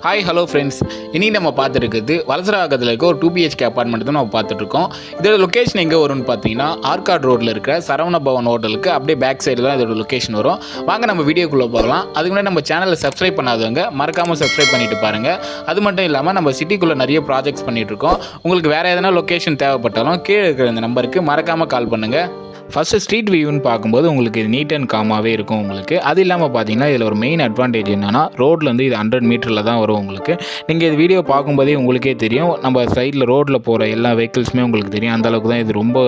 Hi hello friends, இன்றைக்கி நம்ம பார்த்துருக்குது வலசராகத்தில் இருக்க ஒரு 2BHK அப்பார்ட்மெண்ட் தான் நம்ம பார்த்துட்ருக்கோம். இதோட லொக்கேஷன் எங்கே வரும்னு பார்த்தீங்கன்னா ஆர்காட் ரோட்டில் இருக்கிற சரவண பவன் ஹோட்டலுக்கு அப்படியே பேக் சைடு தான் இதோட லொக்கேஷன் வரும். வாங்க நம்ம வீடியோக்குள்ளே போகலாம். அதுக்கு முன்னாடி நம்ம சேனலை சப்ஸ்கிரைப் பண்ணாதவங்க மறக்காமல் சப்ஸ்கிரைப் பண்ணிட்டு பாருங்கள். அது மட்டும் இல்லாமல் நம்ம சிட்டிக்குள்ளே நிறைய ப்ராஜெக்ட்ஸ் பண்ணிகிட்ருக்கோம். உங்களுக்கு வேறு எதனா லொக்கேஷன் தேவைப்பட்டாலும் கீழே இருக்கிற இந்த நம்பருக்கு மறக்காமல் கால் பண்ணுங்கள். ஃபஸ்ட்டு ஸ்ட்ரீட் வியூன்னு பார்க்கும்போது உங்களுக்கு இது நீட் அண்ட் காமாகவே இருக்கும் உங்களுக்கு. அது இல்லாமல் பார்த்தீங்கன்னா இதில் ஒரு மெயின் அட்வான்டேஜ் என்னென்னா ரோட்லேருந்து இது 100 மீட்டரில் தான் வரும் உங்களுக்கு. நீங்கள் இது வீடியோ பார்க்கும்போதே உங்களுக்கே தெரியும், நம்ம சைடில் ரோட்டில் போகிற எல்லா வெஹிக்கிள்ஸுமே உங்களுக்கு தெரியும். அந்தளவுக்கு தான் இது ரொம்ப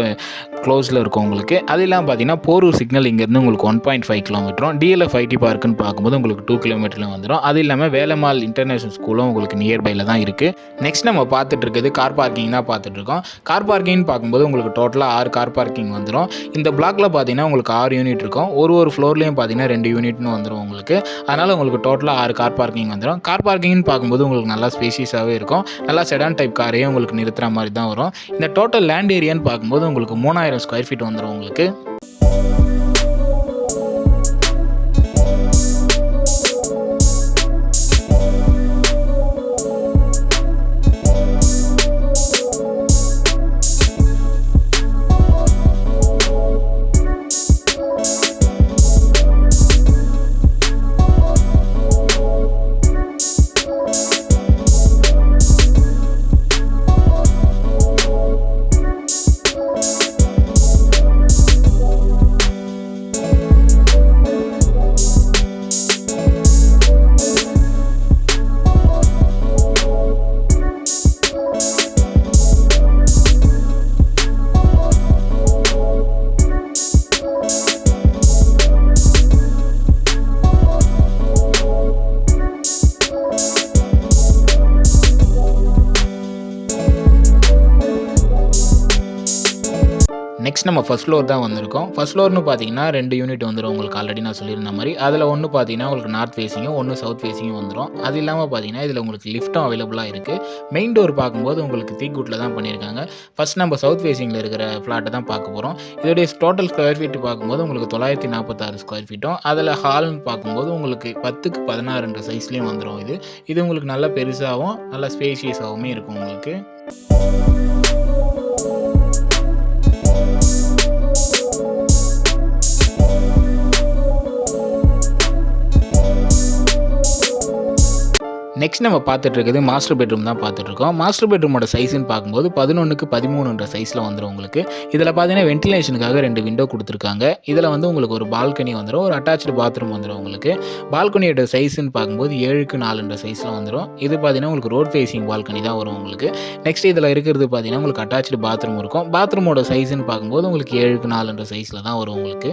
க்ளோஸில் இருக்கும் உங்களுக்கு. அது இல்லாமல் பார்த்தீங்கன்னா போரூர் சிக்னல் இங்கேருந்து உங்களுக்கு 1.5 கிலோமீட்டரும், DLF IT பார்க்குன்னு பார்க்கும்போது உங்களுக்கு 2 கிலோமீட்டரில் வந்துடும். அது இல்லாமல் வேலம்மாள் இன்டர்நேஷனல் ஸ்கூலும் உங்களுக்கு நியர்பையில் தான் இருக்குது. நெக்ஸ்ட் நம்ம பார்த்துட்டு இருக்குது கார் பார்க்கிங் தான் பார்த்துட்ருக்கோம். கார் பார்க்கிங்னு பார்க்கும்போது உங்களுக்கு டோட்டலாக 6 கார் பார்க்கிங் வந்துடும். இந்த பிளாக்ல பார்த்தீங்கன்னா உங்களுக்கு 6 யூனிட் இருக்கும். ஒரு ஃப்ளோர்லேயும் பார்த்தீங்கன்னா 2 யூனிட்னு வந்துடும் உங்களுக்கு. அதனால் உங்களுக்கு டோட்டலாக 6 கார் பார்க்கிங் வந்துடும். கார் பார்க்கிங்னு பார்க்கும்போது உங்களுக்கு நல்லா ஸ்பேஷியஸாகவே இருக்கும். நல்லா செடான் டைப் காரையும் உங்களுக்கு நிறுத்துகிற மாதிரி தான் வரும். இந்த டோட்டல் லேண்ட் ஏரியான்னு பார்க்கும்போது உங்களுக்கு 3000 ஸ்கொயர் ஃபீட் வந்துடும் உங்களுக்கு. நெக்ஸ்ட் நம்ம ஃபஸ்ட் ஃப்ளோர் தான் வந்திருக்கோம். ஃபஸ்ட் ஃப்ளோர்னு பார்த்தீங்கன்னா 2 யூனிட் வந்துடும் உங்களுக்கு. ஆல்ரெடி நான் சொல்லியிருந்த மாதிரி அதில் ஒன்று பார்த்தீங்கன்னா உங்களுக்கு நார்த் ஃபேஸிங்கும் ஒன்று சவுத் ஃபேஸிங்கும் வந்துடும். அது இல்லாமல் பார்த்தீங்கன்னா இதில் உங்களுக்கு லிஃப்ட்டும் அவைலபிளாக இருக்குது. மெயின் டோர் பார்க்கும்போது உங்களுக்கு தீக்கூட்டில் தான் பண்ணியிருக்காங்க. ஃபஸ்ட் நம்ம சவுத் ஃபேஸிங்கில் இருக்கிற ஃப்ளாட்டை தான் பார்க்க போகிறோம். இதோடைய டோட்டல் ஸ்கொயர் ஃபீட் பார்க்கும்போது உங்களுக்கு 946 ஸ்கொயர் ஃபீட்டும், அதில் ஹால்னு பார்க்கும்போது உங்களுக்கு 10க்கு 16 சைஸ்லேயும் வந்துடும். இது உங்களுக்கு நல்லா பெருசாகவும் நல்லா ஸ்பேஷியஸாகவுமே இருக்கும் உங்களுக்கு. நெக்ஸ்ட் நம்ம பார்த்துட்டு இருக்குது மாஸ்டர் பெட்ரூம் தான் பார்த்துட்ருக்கோம். மாஸ்டர் பெட்ரூமோட சைஸ்ன்னு பார்க்கும்போது 11க்கு 13 சைஸில் வந்துடும் உங்களுக்கு. இதில் பார்த்தீங்கன்னா வென்டிலேஷனுக்காக 2 விண்டோ கொடுத்துருக்காங்க. இதில் வந்து உங்களுக்கு ஒரு பால்கனி வந்துடும், ஒரு அட்டாச்சு பாத்ரூம் வந்துடும் உங்களுக்கு. பால்கனியோட சைஸ்ன்னு பார்க்கும்போது 7க்கு 4 சைஸில் வந்துடும். இது பார்த்தீங்கன்னா உங்களுக்கு ரோட் ஃபேஸிங் பால்கனி தான் வரும் உங்களுக்கு. நெக்ஸ்ட் இதில் இருக்கிறது பார்த்தீங்கன்னா உங்களுக்கு அட்டாச்சு பாத்ரூம் இருக்கும். பாத்ரூமோட சைஸ்ன்னு பார்க்கும்போது உங்களுக்கு 7க்கு 4 சைஸில் தான் வரும் உங்களுக்கு.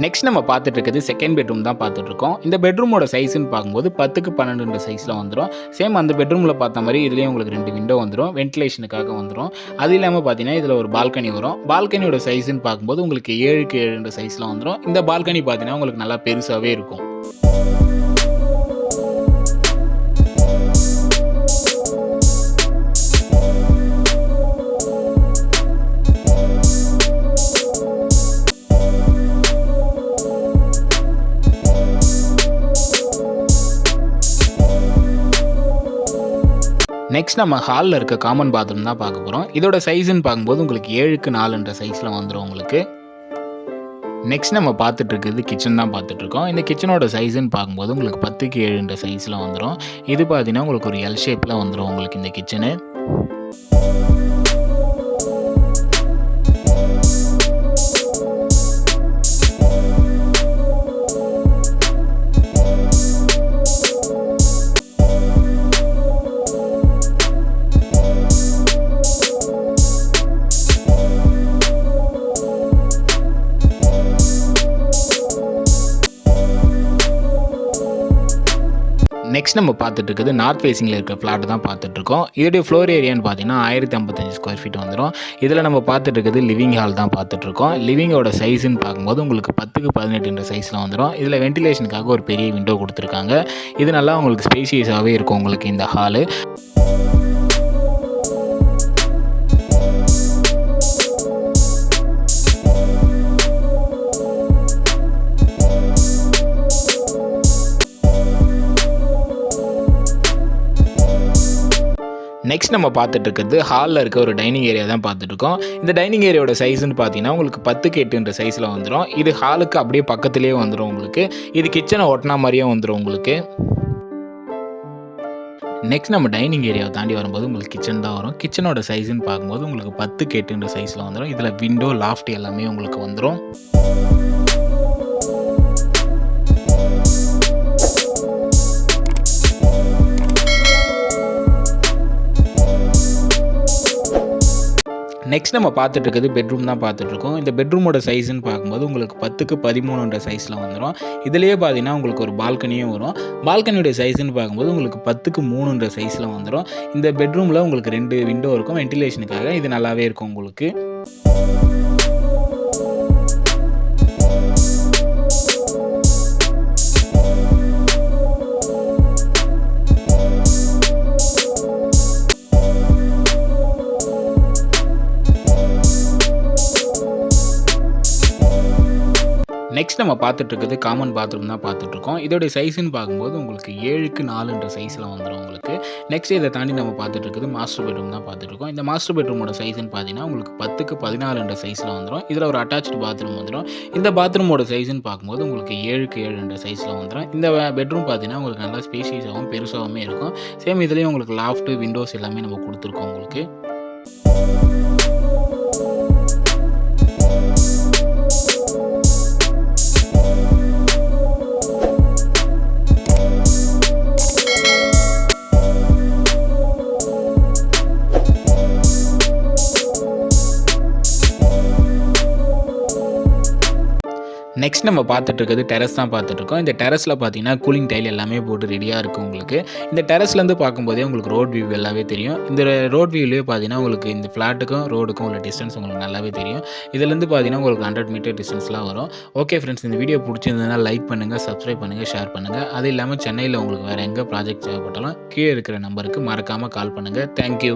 நெக்ஸ்ட் நம்ம பார்த்துட்டு இருக்குது செகண்ட் பெட்ரூம் தான் பார்த்துட்ருக்கோம். இந்த பெட்ரூமோட சைஸ்ன்னு பார்க்கும்போது 10க்கு 12 சைஸில் வந்துடும். சேம் அந்த பெட்ரூமில் பார்த்த மாதிரி இதுலேயும் உங்களுக்கு 2 விண்டோ வந்துடும், வென்டிலேஷனுக்காக வந்துடும். அது இல்லாமல் பார்த்தீங்கன்னா இதில் ஒரு பால்கனி வரும். பால்கனியோட சைஸ்ன்னு பார்க்கும்போது உங்களுக்கு 7க்கு 7 சைஸில் வந்துடும். இந்த பால்கனி பார்த்தீங்கன்னா உங்களுக்கு நல்லா பெருசாகவே இருக்கும். நெக்ஸ்ட் நம்ம ஹாலில் இருக்க காமன் பாத்ரூம் தான் பார்க்க போகிறோம். இதோட சைஸ்ன்னு பார்க்கும்போது உங்களுக்கு 7க்கு 4 சைஸில் வந்துடும் உங்களுக்கு. நெக்ஸ்ட் நம்ம பார்த்துட்டு இருக்குது கிச்சன் தான் பார்த்துட்ருக்கோம். இந்த கிச்சனோட சைஸ்ன்னு பார்க்கும்போது உங்களுக்கு 10க்கு 7 சைஸில் வந்துடும். இது பார்த்தீங்கன்னா உங்களுக்கு ஒரு எல் ஷேப்பில் வந்துடும் உங்களுக்கு இந்த கிச்சனு. நெக்ஸ்ட் நம்ம பார்த்துட்டு இருக்குது நார்த் ஃபேஸிங்கில் இருக்கிற ஃப்ளாட் தான் பார்த்துட்ருக்கோம். இதோடைய ஃப்ளோர் ஏரியான்னு பார்த்தீங்கன்னா 1055 ஸ்கொயர் ஃபீட் வந்துடும். இதில் நம்ம பார்த்துட்டு இருக்குது லிவிங் ஹால் தான் பார்த்துட்ருக்கோம். லிவிங்கோட சைஸ்ன்னு பார்க்கும்போது உங்களுக்கு 10க்கு 18 சைஸில் வந்துடும். இதில் வென்டிலேஷனுக்காக ஒரு பெரிய விண்டோ கொடுத்துருக்காங்க. இது நல்லா உங்களுக்கு ஸ்பேஷியஸாகவே இருக்கும் உங்களுக்கு இந்த ஹாலு. நெக்ஸ்ட் நம்ம பார்த்துட்டு இருக்கிறது ஹாலில் இருக்க ஒரு டைனிங் ஏரியா தான் பார்த்துட்ருக்கோம். இந்த டைனிங் ஏரியாவோட சைஸ்ன்னு பார்த்தீங்கன்னா உங்களுக்கு 10க்கு 8 சைஸில் வந்துடும். இது ஹாலுக்கு அப்படியே பக்கத்துலேயே வந்துடும் உங்களுக்கு. இது கிச்சனை ஒட்டினா மாதிரியே வந்துடும் உங்களுக்கு. நெக்ஸ்ட் நம்ம டைனிங் ஏரியாவை தாண்டி வரும்போது உங்களுக்கு கிச்சன் தான் வரும். கிச்சனோட சைஸ்ன்னு பார்க்கும்போது உங்களுக்கு 10க்கு 8 சைஸில் வந்துடும். இதில் விண்டோ லாஃப்ட் எல்லாமே உங்களுக்கு வந்துடும். நெக்ஸ்ட் நம்ம பார்த்துட்டு இருக்குது பெட்ரூம் தான் பார்த்துட்ருக்கோம். இந்த பெட்ரூமோட சைஸ்ன்னு பார்க்கும்போது உங்களுக்கு 10க்கு 13 சைஸில் வந்துடும். இதுலேயே பார்த்தீங்கன்னா உங்களுக்கு ஒரு பால்கனியும் வரும். பால்கனியோட சைஸ்ன்னு பார்க்கும்போது உங்களுக்கு 10க்கு 3 சைஸில் வந்துடும். இந்த பெட்ரூமில் உங்களுக்கு 2 விண்டோ இருக்கும் வென்டிலேஷனுக்காக. இது நல்லாவே இருக்கும் உங்களுக்கு. நெக்ஸ்ட் நம்ம பார்த்துட்டு இருக்குது காமன் பாத்ரூம் தான் பார்த்துட்ருக்கோம். இதோடைய சைஸ்ன்னு பார்க்கும்போது உங்களுக்கு 7க்கு 4 சைஸில் வந்துடும் உங்களுக்கு. நெக்ஸ்ட் இதை தாண்டி நம்ம பார்த்துட்டு இருக்குது மாஸ்டர் பெட்ரூம் தான் பார்த்துட்ருக்கோம். இந்த மாஸ்டர் பெட்ரூமோட சைஸ்ன்னு பார்த்தீங்கன்னா உங்களுக்கு 10க்கு 14 சைஸில் வந்துடும். இதில் ஒரு அட்டாச்சு பாத்ரூம் வந்துடும். இந்த பாத்ரூமோட சைஸ்ன்னு பார்க்கும்போது உங்களுக்கு 7க்கு 7 சைஸில் வந்துடும். இந்த பெட்ரூம் பார்த்தீங்கன்னா உங்களுக்கு நல்லா ஸ்பேஷியஸாகவும் பெருசாகவுமே இருக்கும். சேம் இதுலேயும் உங்களுக்கு லாஃப்ட்டு விண்டோஸ் எல்லாமே நம்ம கொடுத்துருக்கோம் உங்களுக்கு. நெக்ஸ்ட் நம்ம பார்த்துட்டு இருக்கிறது டெரஸ் தான் பார்த்துட்ருக்கோம். இந்த டெரஸில் பார்த்தீங்கன்னா கூலிங் டைல் எல்லாமே போட்டு ரெடியாக இருக்குது உங்களுக்கு. இந்த டெரஸ்லேருந்து பார்க்கும்போதே உங்களுக்கு ரோட் வியூ எல்லாமே தெரியும். இந்த ரோட் வியூலேயே பார்த்தீங்கன்னா உங்களுக்கு இந்த ஃப்ளாட்டுக்கும் ரோடுக்கும் உள்ள டிஸ்டன்ஸ் உங்களுக்கு நல்லாவே தெரியும். இதுலேருந்து பார்த்தீங்கன்னா உங்களுக்கு 100 மீட்டர் டிஸ்டன்ஸ்லாம் வரும். ஓகே ஃப்ரெண்ட்ஸ், இந்த வீடியோ பிடிச்சிருந்ததுன்னா லைக் பண்ணுங்கள், சப்ஸ்கிரைப் பண்ணுங்கள், ஷேர் பண்ணுங்கள். அது இல்லாமல் சென்னையில் உங்களுக்கு வேறு எங்கே ப்ராஜெக்ட் தேவைப்பட்டாலும் கீழே இருக்கிற நம்பருக்கு மறக்காமல் கால் பண்ணுங்கள். தேங்க்யூ.